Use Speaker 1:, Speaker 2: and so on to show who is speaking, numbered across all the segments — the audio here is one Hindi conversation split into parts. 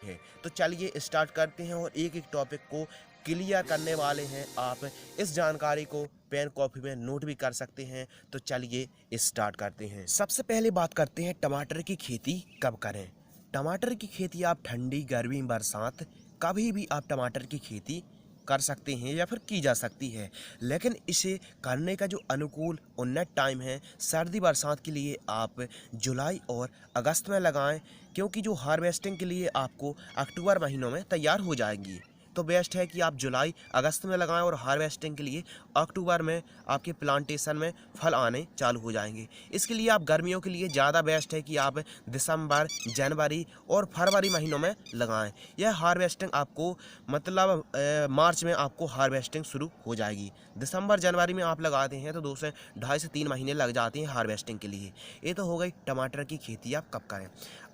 Speaker 1: है। तो चलिए स्टार्ट करते हैं और एक एक टॉपिक को क्लियर करने वाले हैं। आप इस जानकारी को पेन कॉपी में नोट भी कर सकते हैं। तो चलिए स्टार्ट करते हैं। सबसे पहले बात करते हैं टमाटर की खेती कब करें। टमाटर की खेती आप ठंडी, गर्मी, बरसात कभी भी आप टमाटर की खेती कर सकते हैं या फिर की जा सकती है। लेकिन इसे करने का जो अनुकूल उन्नत टाइम है सर्दी बरसात के लिए आप जुलाई और अगस्त में लगाएं, क्योंकि जो हार्वेस्टिंग के लिए आपको अक्टूबर महीनों में तैयार हो जाएंगी। तो बेस्ट है कि आप जुलाई अगस्त में लगाएं और हार्वेस्टिंग के लिए अक्टूबर में आपके प्लांटेशन में फल आने चालू हो जाएंगे। इसके लिए आप गर्मियों के लिए ज़्यादा बेस्ट है कि आप दिसंबर, जनवरी और फरवरी महीनों में लगाएं। यह हार्वेस्टिंग आपको मतलब मार्च में आपको हार्वेस्टिंग शुरू हो जाएगी। दिसंबर जनवरी में आप लगाते हैं तो 2.5 से 3 महीने लग जाते हैं हार्वेस्टिंग के लिए। ये तो हो गई टमाटर की खेती आप कब करें।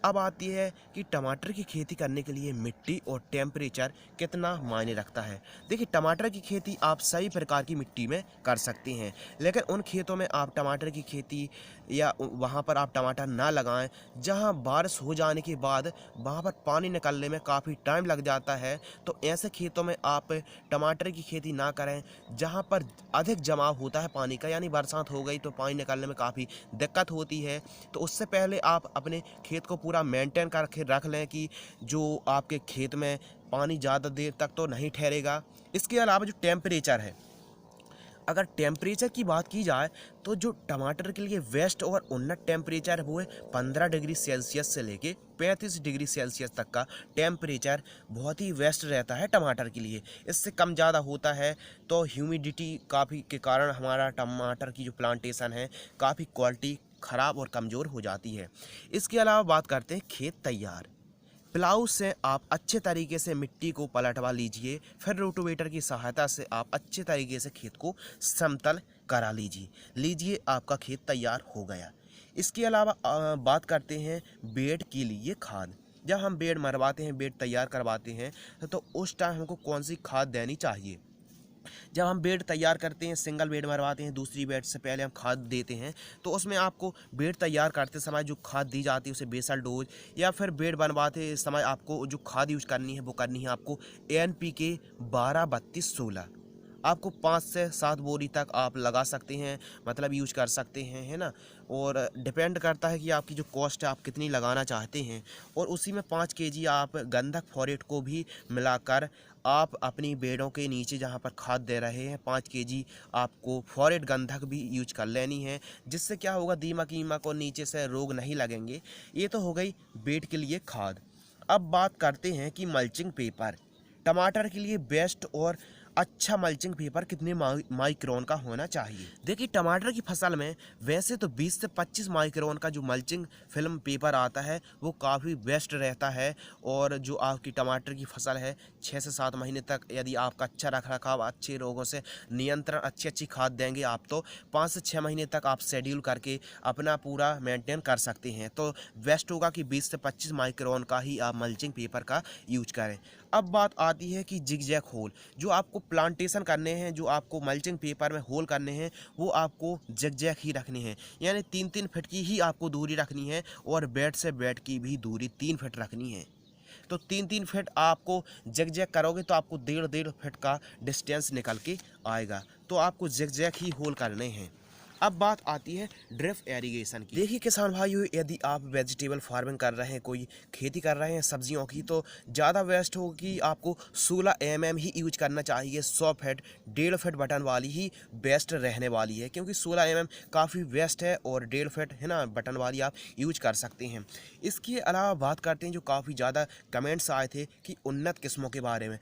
Speaker 1: अब आती है कि टमाटर की खेती करने के लिए मिट्टी और टेम्परेचर कितना मायने रखता है। देखिए, टमाटर की खेती आप सही प्रकार की मिट्टी में कर सकते हैं, लेकिन उन खेतों में आप टमाटर की खेती या वहाँ पर आप टमाटर ना लगाएं जहाँ बारिश हो जाने के बाद वहाँ पर पानी निकलने में काफ़ी टाइम लग जाता है। तो ऐसे खेतों में आप टमाटर की खेती ना करें जहाँ पर अधिक जमाव होता है पानी का, यानी बरसात हो गई तो पानी निकलने में काफ़ी दिक्कत होती है। तो उससे पहले आप अपने खेत को पूरा मेंटेन करके रख लें कि जो आपके खेत में पानी ज़्यादा देर तक तो नहीं ठहरेगा। इसके अलावा जो टेम्परेचर है, अगर टेम्परेचर की बात की जाए तो जो टमाटर के लिए बेस्ट और उन्नत टेम्परेचर है वो है 15 डिग्री सेल्सियस से लेके 35 डिग्री सेल्सियस तक का टेम्परेचर बहुत ही बेस्ट रहता है टमाटर के लिए। इससे कम ज़्यादा होता है तो ह्यूमिडिटी काफ़ी के कारण हमारा टमाटर की जो प्लांटेशन है काफ़ी क्वालिटी ख़राब और कमज़ोर हो जाती है। इसके अलावा बात करते हैं खेत तैयार। प्लाऊ से आप अच्छे तरीके से मिट्टी को पलटवा लीजिए, फिर रोटोवेटर की सहायता से आप अच्छे तरीके से खेत को समतल करा लीजिए आपका खेत तैयार हो गया। इसके अलावा बात करते हैं बेड के लिए खाद। जब हम बेड मरवाते हैं, बेड तैयार करवाते हैं, तो उस टाइम हमको कौन सी खाद देनी चाहिए। जब हम बेड तैयार करते हैं, सिंगल बेड मरवाते हैं, दूसरी बेड से पहले हम खाद देते हैं, तो उसमें आपको बेड तैयार करते समय जो खाद दी जाती है उसे बेसल डोज, या फिर बेड बनवाते समय आपको जो खाद यूज करनी है वो करनी है आपको NPK 12-32-16। आपको 5 से 7 बोरी तक आप लगा सकते हैं, मतलब यूज कर सकते हैं, है ना। और डिपेंड करता है कि आपकी जो कॉस्ट है आप कितनी लगाना चाहते हैं। और उसी में 5 kg आप गंधक फॉरेट को भी मिलाकर आप अपनी बेड़ों के नीचे जहाँ पर खाद दे रहे हैं 5 kg आपको फॉरेट गंधक भी यूज कर लेनी है। जिससे क्या होगा, दीमक ईमक और नीचे से रोग नहीं लगेंगे। ये तो हो गई बेड के लिए खाद। अब बात करते हैं कि मल्चिंग पेपर टमाटर के लिए बेस्ट और अच्छा मल्चिंग पेपर कितने माइक्रोन का होना चाहिए। देखिए, टमाटर की फसल में वैसे तो 20 से 25 माइक्रोन का जो मल्चिंग फिल्म पेपर आता है वो काफ़ी बेस्ट रहता है। और जो आपकी टमाटर की फसल है 6 से 7 महीने तक यदि आपका अच्छा रख रखाव, अच्छे रोगों से नियंत्रण, अच्छी खाद देंगे आप, तो 5 से 6 महीने तक आप शेड्यूल करके अपना पूरा मेंटेन कर सकते हैं। तो बेस्ट होगा कि 20 से 25 माइक्रोन का ही आप मल्चिंग पेपर का यूज करें। अब बात आती है कि जिगजैग होल। जो आपको प्लांटेशन करने हैं, जो आपको मल्चिंग पेपर में होल करने हैं, वो आपको जिगजैग ही रखने हैं, यानी 3-3 फीट की ही आपको दूरी रखनी है। और बेड से बेड की भी दूरी 3 फीट रखनी है। तो 3-3 फीट आपको जिगजैग करोगे तो आपको 1.5 फीट का डिस्टेंस निकल के आएगा। तो आपको जिगजैग ही होल करने हैं। अब बात आती है ड्रिप एरीगेशन की। देखिए किसान भाइयों, यदि आप वेजिटेबल फार्मिंग कर रहे हैं, कोई खेती कर रहे हैं सब्जियों की, तो ज़्यादा बेस्ट होगी आपको 16 mm ही यूज करना चाहिए। 100 फीट 1.5 फीट बटन वाली ही बेस्ट रहने वाली है, क्योंकि 16 mm काफ़ी बेस्ट है और 1.5 फीट है ना बटन वाली आप यूज कर सकते हैं। इसके अलावा बात करते हैं जो काफ़ी ज़्यादा कमेंट्स आए थे कि उन्नत किस्मों के बारे में।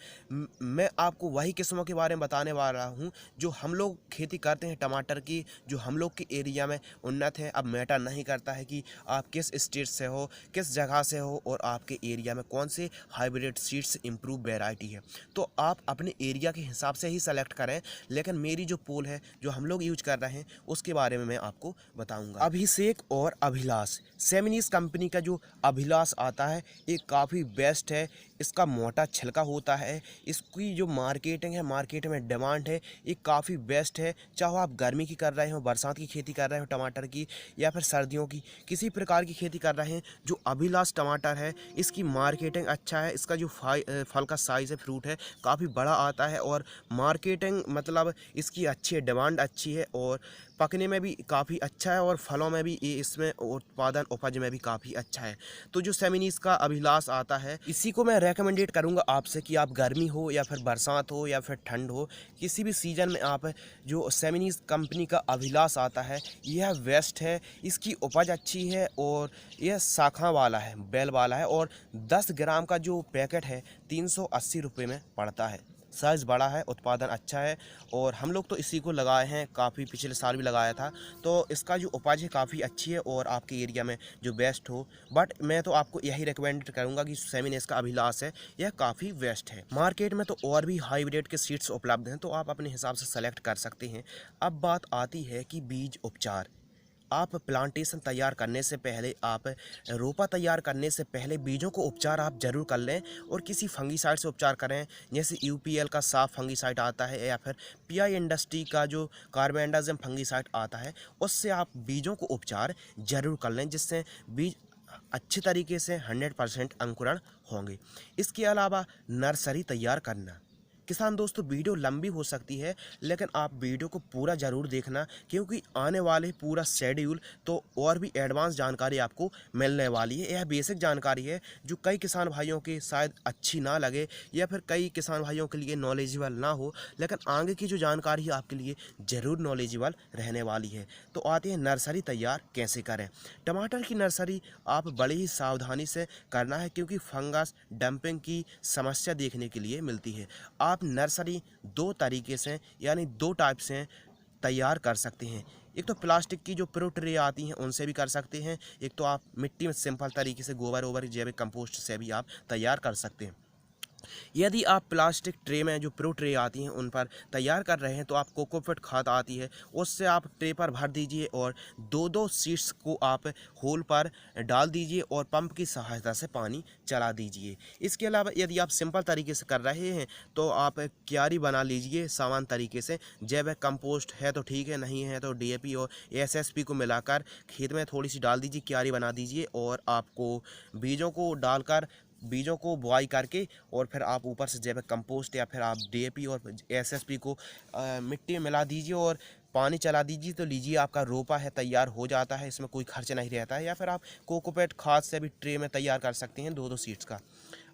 Speaker 1: मैं आपको वही किस्मों के बारे में बताने वाला हूँ जो हम लोग खेती करते हैं टमाटर की, जो हम लोग के एरिया में उन्नत है। अब मैटर नहीं करता है कि आप किस स्टेट से हो, किस जगह से हो, और आपके एरिया में कौन से हाइब्रिड सीड्स इम्प्रूव वैरायटी है, तो आप अपने एरिया के हिसाब से ही सेलेक्ट करें। लेकिन मेरी जो पोल है जो हम लोग यूज कर रहे हैं उसके बारे में मैं आपको बताऊंगा। अभिषेक और अभिलाष सेमिनिस कंपनी का जो अभिलाष आता है ये काफ़ी बेस्ट है। इसका मोटा छिलका होता है, इसकी जो मार्केटिंग है, मार्केट में डिमांड है, ये काफ़ी बेस्ट है। चाहे आप गर्मी की कर रहे हो, बरसात की खेती कर रहे हो टमाटर की या फिर सर्दियों की किसी प्रकार की खेती कर रहे हैं, जो अभिलाष टमाटर है इसकी मार्केटिंग अच्छा है। इसका जो फल का साइज़ है, फ्रूट है, काफ़ी बड़ा आता है और मार्केटिंग मतलब इसकी अच्छी है, डिमांड अच्छी है और पकने में भी काफ़ी अच्छा है और फलों में भी ये इसमें उत्पादन उपज में भी काफ़ी अच्छा है। तो जो सेमिनीज़ का अभिलाष आता है इसी को मैं रेकमेंडेड करूँगा आपसे कि आप गर्मी हो या फिर बरसात हो या फिर ठंड हो, किसी भी सीज़न में आप जो सेमिनीज़ कंपनी का अभिलाष आता है यह बेस्ट है। इसकी उपज अच्छी है और यह शाखा वाला है, बेल वाला है और 10 ग्राम का जो पैकेट है 380 रुपये में पड़ता है। साइज़ बड़ा है, उत्पादन अच्छा है और हम लोग तो इसी को लगाए हैं, काफ़ी पिछले साल भी लगाया था। तो इसका जो उपज है काफ़ी अच्छी है और आपके एरिया में जो बेस्ट हो, बट मैं तो आपको यही रिकमेंड करूँगा कि सेमिनेस का अभिलाष है यह काफ़ी बेस्ट है। मार्केट में तो और भी हाइब्रिड के सीड्स उपलब्ध हैं, तो आप अपने हिसाब से सेलेक्ट कर सकते हैं। अब बात आती है कि बीज उपचार। आप प्लांटेशन तैयार करने से पहले, आप रोपा तैयार करने से पहले बीजों को उपचार आप ज़रूर कर लें और किसी फंगीसाइड से उपचार करें। जैसे यूपीएल का साफ फंगीसाइड आता है या फिर पीआई इंडस्ट्री का जो कार्बेंडाजिम फंगीसाइड आता है, उससे आप बीजों को उपचार ज़रूर कर लें, जिससे बीज अच्छे तरीके से 100% अंकुरण होंगे। इसके अलावा नर्सरी तैयार करना। किसान दोस्तों, वीडियो लंबी हो सकती है लेकिन आप वीडियो को पूरा ज़रूर देखना, क्योंकि आने वाले पूरा शेड्यूल तो और भी एडवांस जानकारी आपको मिलने वाली है। यह बेसिक जानकारी है जो कई किसान भाइयों के शायद अच्छी ना लगे या फिर कई किसान भाइयों के लिए नॉलेजेबल ना हो, लेकिन आगे की जो जानकारी है आपके लिए ज़रूर नॉलेजेबल रहने वाली है। तो आते हैं नर्सरी तैयार कैसे करें। टमाटर की नर्सरी आप बड़ी ही सावधानी से करना है, क्योंकि फंगस डंपिंग की समस्या देखने के लिए मिलती है। आप नर्सरी 2 तरीके से यानी 2 टाइप से तैयार कर सकते हैं। एक तो प्लास्टिक की जो प्रो ट्रे आती हैं उनसे भी कर सकते हैं, एक तो आप मिट्टी में सिंपल तरीके से गोबर ओबर जैविक कंपोस्ट से भी आप तैयार कर सकते हैं। यदि आप प्लास्टिक ट्रे में जो प्रो ट्रे आती हैं उन पर तैयार कर रहे हैं तो आप कोकोपीट खाद आती है उससे आप ट्रे पर भर दीजिए और 2-2 सीड्स को आप होल पर डाल दीजिए और पंप की सहायता से पानी चला दीजिए। इसके अलावा यदि आप सिंपल तरीके से कर रहे हैं तो आप क्यारी बना लीजिए सामान तरीके से। जैविक कंपोस्ट है तो ठीक है, नहीं है तो डीएपी और एसएसपी को मिलाकर खेत में थोड़ी सी डाल दीजिए, क्यारी बना दीजिए और आपको बीजों को डालकर बीजों को बुआई करके और फिर आप ऊपर से जैविक कंपोस्ट या फिर आप डीएपी और एसएसपी को मिट्टी में मिला दीजिए और पानी चला दीजिए, तो लीजिए आपका रोपा है तैयार हो जाता है। इसमें कोई खर्च नहीं रहता है। या फिर आप कोकोपीट खाद से भी ट्रे में तैयार कर सकते हैं 2-2 सीड्स का।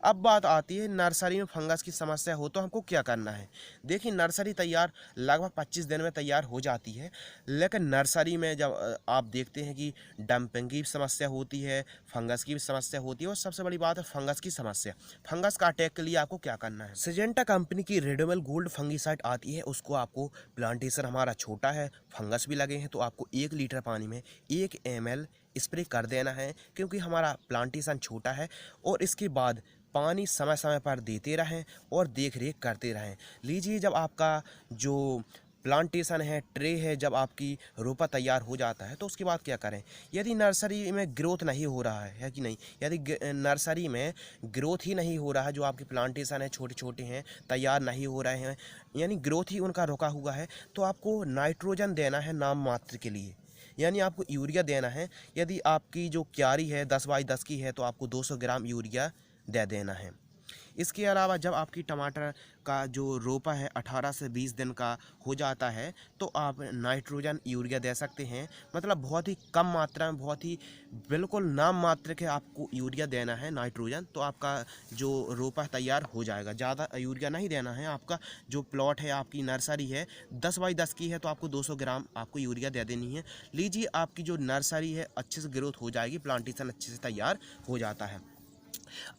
Speaker 1: अब बात आती है नर्सरी में फंगस की समस्या हो तो हमको क्या करना है। देखिए, नर्सरी तैयार लगभग 25 दिन में तैयार हो जाती है, लेकिन नर्सरी में जब आप देखते हैं कि डंपिंग की समस्या होती है, फंगस की भी समस्या होती है और सबसे बड़ी बात है फंगस की समस्या। फंगस का अटैक के लिए आपको क्या करना है, सिजेंटा कंपनी की रेडोमल गोल्ड फंगीसाइड आती है, उसको आपको, प्लांटेशन हमारा छोटा है, फंगस भी लगे हैं, तो आपको 1 लीटर पानी में 1 ml स्प्रे कर देना है, क्योंकि हमारा प्लांटेशन छोटा है। और इसके बाद पानी समय समय पर देते रहें और देख रेख करते रहें। लीजिए, जब आपका जो प्लांटेशन है, ट्रे है, जब आपकी रोपा तैयार हो जाता है तो उसके बाद क्या करें। यदि नर्सरी में ग्रोथ नहीं हो रहा है कि नहीं, यदि नर्सरी में ग्रोथ ही नहीं हो रहा है, जो आपके प्लांटेशन है छोटे छोटे हैं, तैयार नहीं हो रहे हैं, यानी ग्रोथ ही उनका रुका हुआ है, तो आपको नाइट्रोजन देना है नाम मात्र के लिए, यानी आपको यूरिया देना है। यदि आपकी जो क्यारी है 10x10 की है तो आपको 200 ग्राम यूरिया दे देना है। इसके अलावा जब आपकी टमाटर का जो रोपा है 18 से 20 दिन का हो जाता है तो आप नाइट्रोजन यूरिया दे सकते हैं। मतलब बहुत ही कम मात्रा में, बहुत ही बिल्कुल नाम मात्र के आपको यूरिया देना है नाइट्रोजन, तो आपका जो रोपा तैयार हो जाएगा। ज़्यादा यूरिया नहीं देना है। आपका जो प्लॉट है, आपकी नर्सरी है 10x10 की है तो आपको 200 ग्राम आपको यूरिया दे देनी है। लीजिए, आपकी जो नर्सरी है अच्छे से ग्रोथ हो जाएगी, प्लांटेशन अच्छे से तैयार हो जाता है।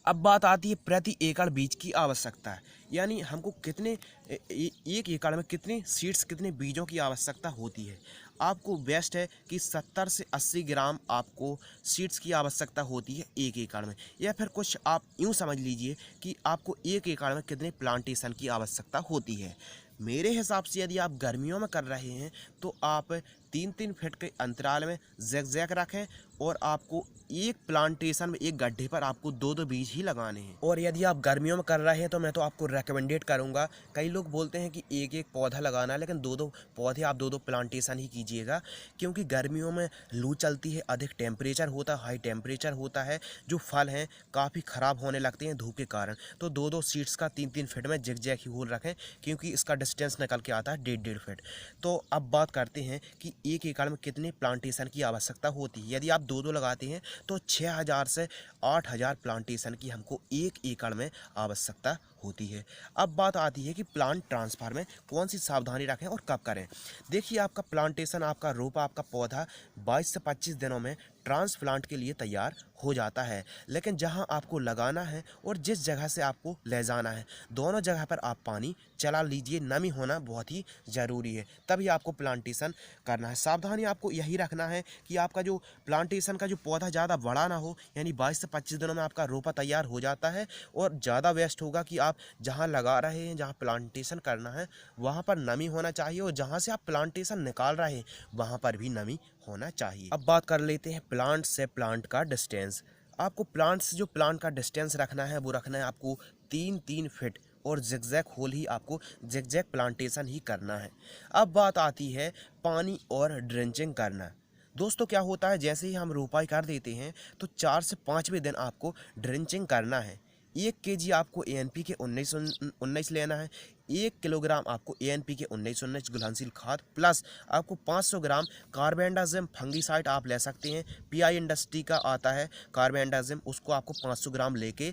Speaker 1: अब बात आती है प्रति एकड़ बीज की आवश्यकता है, यानी हमको कितने 1 एकड़ में कितने सीड्स, कितने बीजों की आवश्यकता होती है। आपको बेस्ट है कि 70 से 80 ग्राम आपको सीड्स की आवश्यकता होती है 1 एकड़ में, या फिर कुछ आप यूँ समझ लीजिए कि आपको 1 एकड़ में कितने प्लांटेशन की आवश्यकता होती है। मेरे हिसाब से यदि आप गर्मियों में कर रहे हैं तो आप 3-3 फीट के अंतराल में ज़िगज़ैग रखें और आपको एक प्लांटेशन में एक गड्ढे पर आपको 2-2 बीज ही लगाने हैं। और यदि आप गर्मियों में कर रहे हैं तो मैं तो आपको रेकमेंडेड करूंगा, कई लोग बोलते हैं कि एक एक पौधा लगाना है, लेकिन 2-2 पौधे आप 2-2 प्लांटेशन ही कीजिएगा, क्योंकि गर्मियों में लू चलती है, अधिक टेम्परेचर होता है, हाई टेम्परेचर होता है, जो फल हैं काफ़ी ख़राब होने लगते हैं धूप के कारण। तो 2-2 सीड्स का 3-3 फीट में ज़िगज़ैग ही होल रखें, क्योंकि इसका डिस्टेंस निकल के आता है 1.5 फीट। तो अब बात करते हैं कि 1 एकड़ में कितने प्लांटेशन की आवश्यकता होती है। यदि आप 2-2 लगाते हैं तो 6000 से 8000 प्लांटेशन की हमको 1 एकड़ में आवश्यकता होती है। अब बात आती है कि प्लांट ट्रांसफर में कौन सी सावधानी रखें और कब करें। देखिए, आपका प्लांटेशन, आपका रोपा, आपका पौधा 22 से 25 दिनों में ट्रांसप्लांट के लिए तैयार हो जाता है, लेकिन जहां आपको लगाना है और जिस जगह से आपको ले जाना है, दोनों जगह पर आप पानी चला लीजिए। नमी होना बहुत ही ज़रूरी है, तभी आपको प्लांटेशन करना है। सावधानी आपको यही रखना है कि आपका जो प्लांटेशन का जो पौधा ज़्यादा बड़ा ना हो, यानी 22 से 25 दिनों में आपका रोपा तैयार हो जाता है। और ज़्यादा वेस्ट होगा कि आप जहाँ लगा रहे हैं, जहाँ प्लांटेशन करना है, वहाँ पर नमी होना चाहिए, और जहाँ से आप प्लांटेशन निकाल रहे हैं वहाँ पर भी नमी होना चाहिए। अब बात कर लेते हैं प्लांट से प्लांट का डिस्टेंस। आपको प्लांट से जो प्लांट का डिस्टेंस रखना है वो रखना है आपको 3-3 फीट, और ज़िगज़ैग होल ही आपको ज़िगज़ैग प्लांटेशन ही करना है। अब बात आती है पानी और ड्रेंचिंग करना। दोस्तों, क्या होता है, जैसे ही हम रोपाई कर देते हैं तो 4 से 5वें दिन आपको ड्रेंचिंग करना है। 1 केजी आपको ANPK 19-19 लेना है। 1 किलोग्राम आपको ANPK 19-19 घुलनशील खाद प्लस आपको 500 ग्राम कार्बेंडाजिम फंगीसाइड आप ले सकते हैं। PI इंडस्ट्री का आता है कार्बेंडाजिम, उसको आपको 500 ग्राम लेके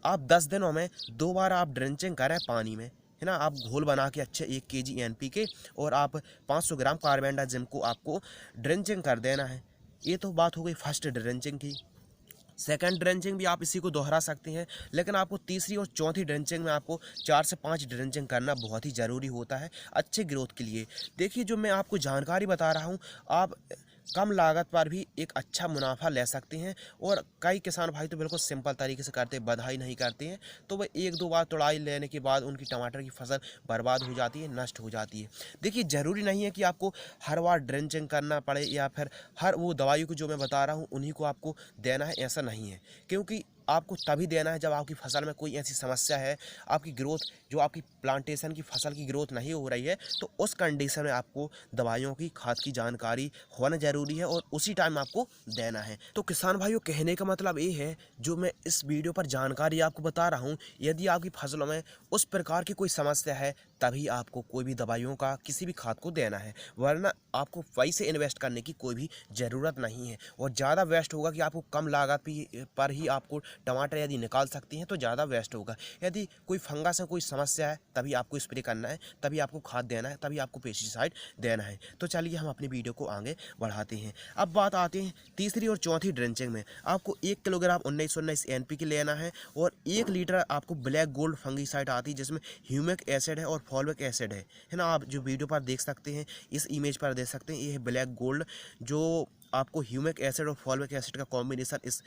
Speaker 1: आप 10 दिनों में 2 बार आप ड्रेंचिंग करें पानी में, है ना। आप घोल बना के अच्छे 1 केजी ANPK और आप 500 ग्राम कार्बेंडाजिम को आपको ड्रेंचिंग कर देना है। ये तो बात हो गई फर्स्ट ड्रेंचिंग की। सेकंड ड्रेंचिंग भी आप इसी को दोहरा सकते हैं, लेकिन आपको तीसरी और चौथी ड्रेंचिंग में आपको 4 से 5 ड्रेंचिंग करना बहुत ही ज़रूरी होता है अच्छे ग्रोथ के लिए। देखिए, जो मैं आपको जानकारी बता रहा हूँ, आप कम लागत पर भी एक अच्छा मुनाफा ले सकते हैं। और कई किसान भाई तो बिल्कुल सिंपल तरीके से करते हैं, बधाई नहीं करते हैं, तो वह 1-2 बार तुड़ाई लेने के बाद उनकी टमाटर की फसल बर्बाद हो जाती है, नष्ट हो जाती है। देखिए, ज़रूरी नहीं है कि आपको हर बार ड्रेंचिंग करना पड़े, या फिर हर वो दवाई को जो मैं बता रहा हूँ उन्हीं को आपको देना है, ऐसा नहीं है। क्योंकि आपको तभी देना है जब आपकी फसल में कोई ऐसी समस्या है, आपकी ग्रोथ, जो आपकी प्लांटेशन की फसल की ग्रोथ नहीं हो रही है, तो उस कंडीशन में आपको दवाइयों की, खाद की जानकारी होना ज़रूरी है और उसी टाइम आपको देना है। तो किसान भाइयों, कहने का मतलब ये है, जो मैं इस वीडियो पर जानकारी आपको बता रहा हूँ, यदि आपकी फसलों में उस प्रकार की कोई समस्या है, तभी आपको कोई भी दवाइयों का, किसी भी खाद को देना है, वरना आपको पैसे इन्वेस्ट करने की कोई भी ज़रूरत नहीं है। और ज़्यादा वेस्ट होगा कि आपको कम लागत पर ही आपको टमाटर यदि निकाल सकती हैं तो ज़्यादा वेस्ट होगा। यदि कोई फंगस है, कोई समस्या है, तभी आपको स्प्रे करना है, तभी आपको खाद देना है, तभी आपको पेस्टिसाइड देना है। तो चलिए हम अपनी वीडियो को आगे बढ़ाते हैं। अब बात आती है तीसरी और चौथी ड्रेंचिंग में। आपको 1 किलोग्राम 19-19 NPK लेना है, और 1 लीटर आपको ब्लैक गोल्ड फंगीसाइड आती है, जिसमें ह्यूमिक एसिड है और फॉलिक एसिड है ना। आप जो वीडियो पर देख सकते हैं, इस इमेज पर देख सकते हैं, ये है ब्लैक गोल्ड, जो आपको ह्यूमिक एसिड और फॉलिक एसिड का कॉम्बिनेशन इस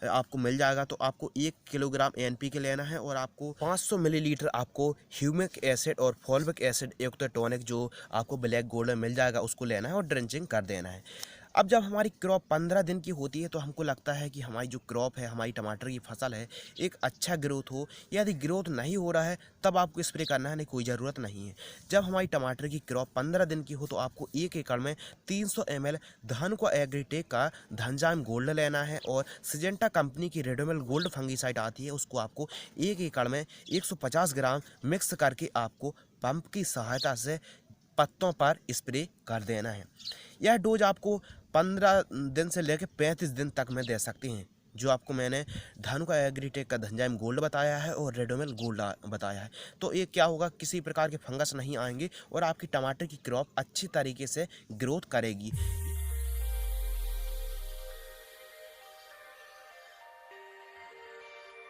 Speaker 1: आपको मिल जाएगा। तो आपको 1 किलोग्राम ANPK लेना है, और आपको 500 मिलीलीटर आपको ह्यूमिक एसिड और फॉलिक एसिड युक्त टॉनिक जो आपको ब्लैक गोल्ड में मिल जाएगा, उसको लेना है और ड्रेंचिंग कर देना है। अब जब हमारी क्रॉप 15 दिन की होती है, तो हमको लगता है कि हमारी जो क्रॉप है, हमारी टमाटर की फसल है, एक अच्छा ग्रोथ हो। यदि ग्रोथ नहीं हो रहा है, तब आपको स्प्रे करना है, नहीं, कोई ज़रूरत नहीं है। जब हमारी टमाटर की क्रॉप 15 दिन की हो, तो आपको 1 एकड़ में 300 ml धानुका एग्रीटेक का धनजाइम गोल्ड लेना है, और सिजेंटा कंपनी की रेडोमिल गोल्ड फंगीसाइड आती है, उसको आपको 1 एकड़ में 150 ग्राम मिक्स करके आपको पंप की सहायता से पत्तों पर स्प्रे कर देना है। यह डोज आपको 15 दिन से लेकर 35 दिन तक में दे सकते हैं, जो आपको मैंने धानुका एग्रीटेक का धनजाइम गोल्ड बताया है और रेडोमिल गोल्ड बताया है। तो ये क्या होगा, किसी प्रकार के फंगस नहीं आएंगे और आपकी टमाटर की क्रॉप अच्छी तरीके से ग्रोथ करेगी।